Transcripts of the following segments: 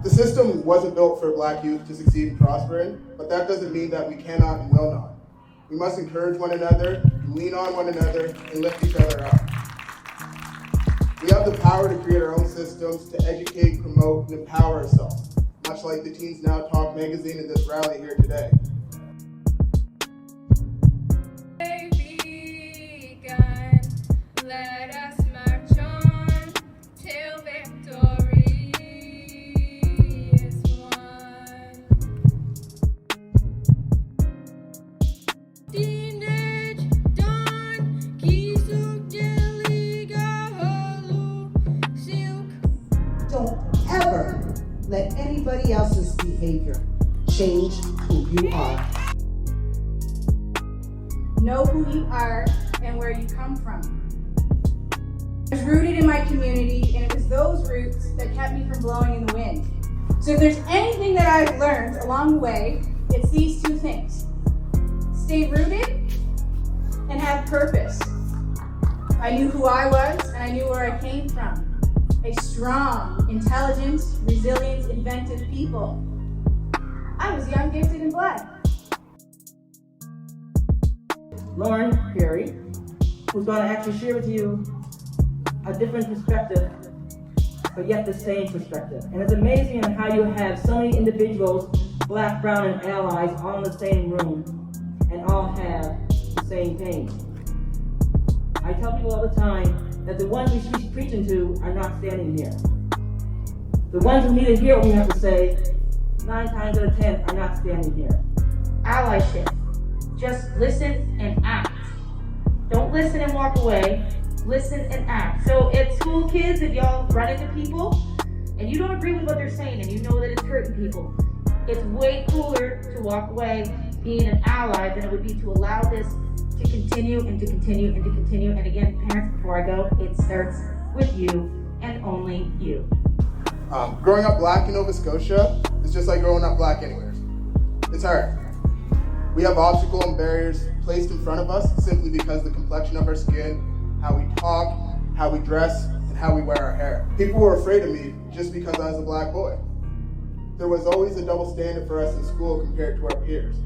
The system wasn't built for Black youth to succeed and prosper in, but that doesn't mean that we cannot and will not. We must encourage one another, lean on one another, and lift each other up. We have the power to create our own systems to educate, promote, and empower ourselves, much like the Teens Now Talk magazine and this rally here today. Let us march on till victory is won. Teenage dawn, kisuk jeliga halu silk. Don't ever let anybody else's behavior change who you are. Know who you are and where you come from. I was rooted in my community, and it was those roots that kept me from blowing in the wind. So if there's anything that I've learned along the way, it's these two things. Stay rooted and have purpose. I knew who I was, and I knew where I came from. A strong, intelligent, resilient, inventive people. I was young, gifted, and black. Lauren Perry, who's going to actually share with you a different perspective, but yet the same perspective. And it's amazing how you have so many individuals, Black, brown, and allies, all in the same room, and all have the same pain. I tell people all the time that the ones we should be preaching to are not standing here. The ones who need to hear what we have to say, 9 times out of 10, are not standing here. Allyship. Just listen and act. Don't listen and walk away. Listen and act. So at school, kids, if y'all run into people and you don't agree with what they're saying and you know that it's hurting people, it's way cooler to walk away being an ally than it would be to allow this to continue and to continue and to continue. And again, parents, before I go, it starts with you and only you. Growing up Black in Nova Scotia is just like growing up Black anywhere. It's hard. We have obstacles and barriers placed in front of us simply because of the complexion of our skin, how we talk, how we dress, and how we wear our hair. People were afraid of me just because I was a Black boy. There was always a double standard for us in school compared to our peers.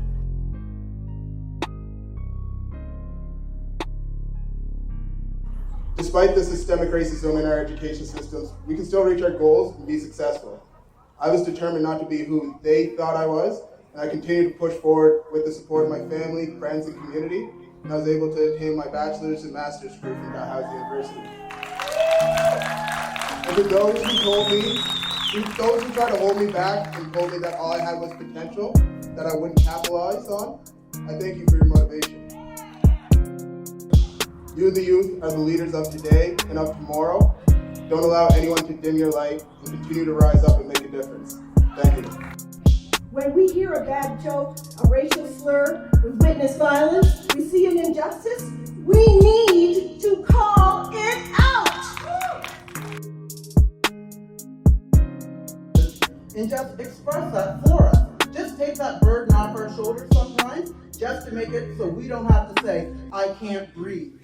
Despite the systemic racism in our education systems, we can still reach our goals and be successful. I was determined not to be who they thought I was, and I continue to push forward with the support of my family, friends, and community, and I was able to attain my bachelor's and master's degree from Dalhousie University. And to those who told me, those who tried to hold me back and told me that all I had was potential, that I wouldn't capitalize on, I thank you for your motivation. You, the youth, are the leaders of today and of tomorrow. Don't allow anyone to dim your light and continue to rise up and make a difference. Thank you. When we hear a bad joke, a racial slur, we witness violence, we see an injustice, we need to call it out. And just express that for us. Just take that burden off our shoulders sometimes, just to make it so we don't have to say, I can't breathe.